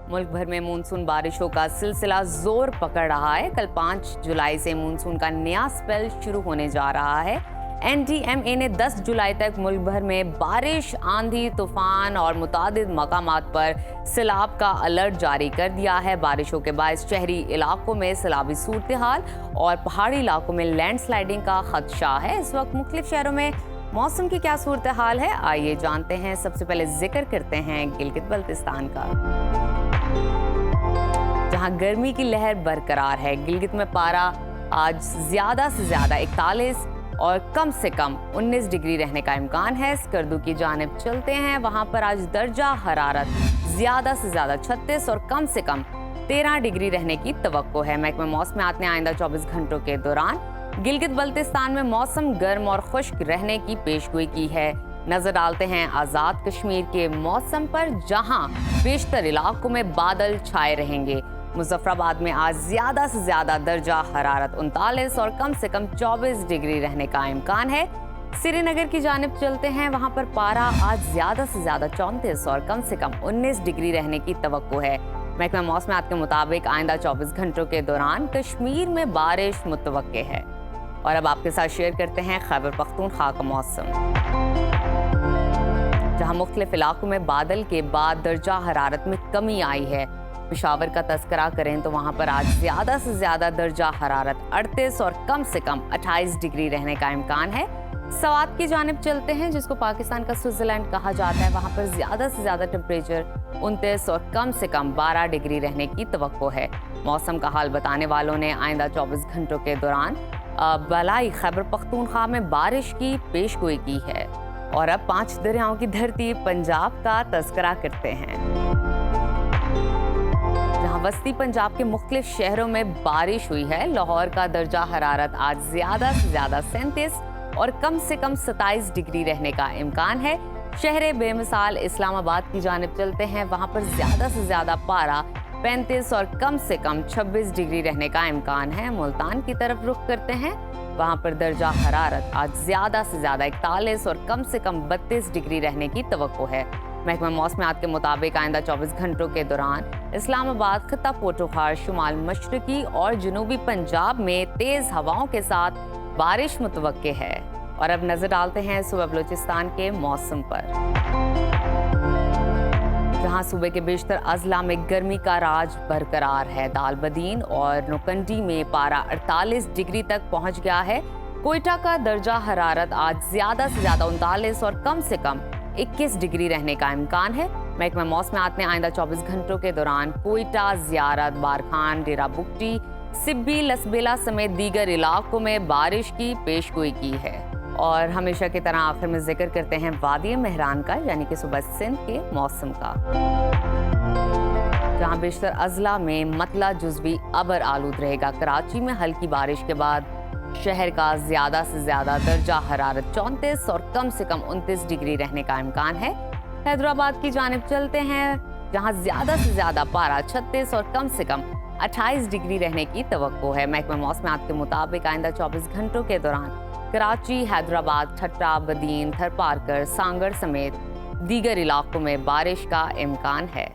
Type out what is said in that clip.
मुल्क भर में मानसून बारिशों का सिलसिला जोर पकड़ रहा है। कल 5 जुलाई से मानसून का नया स्पेल शुरू होने जा रहा है। एनडीएमए ने 10 जुलाई तक मुल्क भर में बारिश, आंधी, तूफान और मुतादिद मकामात पर सैलाब का अलर्ट जारी कर दिया है। बारिशों के बायस शहरी इलाकों में सैलाबी सूरत हाल और पहाड़ी इलाकों में लैंडस्लाइडिंग का खदशा है। इस वक्त मुख्तलिफ शहरों में मौसम की क्या सूरत हाल है, आइए जानते हैं। सबसे पहले जिक्र करते हैं गिलगित बल्तिस्तान का, जहां गर्मी की लहर बरकरार है। गिलगित में पारा आज ज्यादा से ज्यादा 41 और कम से कम 19 डिग्री रहने का इम्कान है। स्कर्दू की जानिब चलते हैं, वहां पर आज दर्जा हरारत ज्यादा से ज्यादा 36 और कम से कम 13 डिग्री रहने की तवक्को है। महकमा मौसमियात ने आइंदा 24 घंटों के दौरान गिलगित बल्तिस्तान में मौसम गर्म और खुश्क रहने की पेशगोई की है। नजर डालते हैं आज़ाद कश्मीर के मौसम पर, जहां बेशतर इलाकों में बादल छाए रहेंगे। मुजफ्फराबाद में आज ज्यादा से ज्यादा दर्जा हरारत 39 और कम से कम 24 डिग्री रहने का इम्कान है। श्रीनगर की जानिब चलते हैं, वहां पर पारा आज ज्यादा से ज्यादा 34 और कम से कम 19 डिग्री रहने की तवक्को है। महकमा मौसमियात के मुताबिक आइंदा 24 घंटों के दौरान कश्मीर में बारिश मुतवक्के है। और अब आपके साथ शेयर करते हैं खैबर पख्तूनख्वा का मौसम, जहां मुख्तलिफ इलाकों में बादल के बाद दर्जा हरारत में कमी आई है। पेशावर का तस्करा करें तो वहां पर आज ज्यादा से ज्यादा दर्जा हरारत 38 और कम से कम 28 डिग्री रहने का इम्कान है। सवात की जानिब चलते हैं, जिसको पाकिस्तान का स्विट्जरलैंड कहा जाता है। वहां पर ज्यादा से ज्यादा टेम्परेचर 29 और कम से कम 12 डिग्री रहने की तवक्को है। मौसम का हाल बताने वालों ने आइंदा 24 घंटों के दौरान बलाई खैबर पख्तूनख्वा में बारिश की पेशगोई की है। और अब 5 दरियाओं की धरती पंजाब का तस्करा करते हैं, जहां वस्ती पंजाब के मुख्तलिफ शहरों में बारिश हुई है। लाहौर का दर्जा हरारत आज ज्यादा से ज्यादा 37 और कम से कम 27 डिग्री रहने का इम्कान है। शहर बेमिसाल इस्लामाबाद की जानिब चलते हैं, वहां पर ज्यादा से ज्यादा पारा 35 और कम से कम 26 डिग्री रहने का इम्कान है। मुल्तान की तरफ रुख करते हैं, वहां पर दर्जा हरारत आज ज्यादा से ज्यादा 41 और कम से कम 32 डिग्री रहने की तवक्को है। महकमा मौसमियात के मुताबिक आइंदा 24 घंटों के दौरान इस्लामाबाद, खित्ता पोटोखार, शुमाल मशरकी और जनूबी पंजाब में तेज हवाओं के साथ बारिश मुतवक्के है। और अब नजर डालते हैं सूबा बलूचिस्तान के मौसम पर, जहां सूबे के बेशतर अजला में गर्मी का राज बरकरार है। दालबदीन और नुकंडी में पारा 48 डिग्री तक पहुंच गया है। कोयटा का दर्जा हरारत आज ज्यादा से ज्यादा 39 और कम से कम 21 डिग्री रहने का इम्कान है। महकमा मौसमियात ने आइंदा 24 घंटों के दौरान कोयटा, ज़ियारत, बारखान, डेरा बुगटी, सिब्बी, लसबेला समेत दीगर इलाकों में बारिश की पेशगोई की है। और हमेशा की तरह आखिर में जिक्र करते हैं वादी मेहरान का, यानी कि सुबह सिंध के मौसम का, जहां बेशतर अजला में मतला जुज़वी अबर आलूद रहेगा। कराची में हल्की बारिश के बाद शहर का ज्यादा से ज्यादा दर्जा हरारत 34 और कम से कम 29 डिग्री रहने का इम्कान है। हैदराबाद की जानिब चलते हैं, जहां ज्यादा से ज्यादा पारा 36 और कम से कम 28 डिग्री रहने की तवक्को है। महकमा मौसमियात के मुताबिक आइंदा 24 घंटों के दौरान कराची, हैदराबाद, ठट्टा, बदीन, थरपारकर, सांगड़ समेत दीगर इलाकों में बारिश का इम्कान है।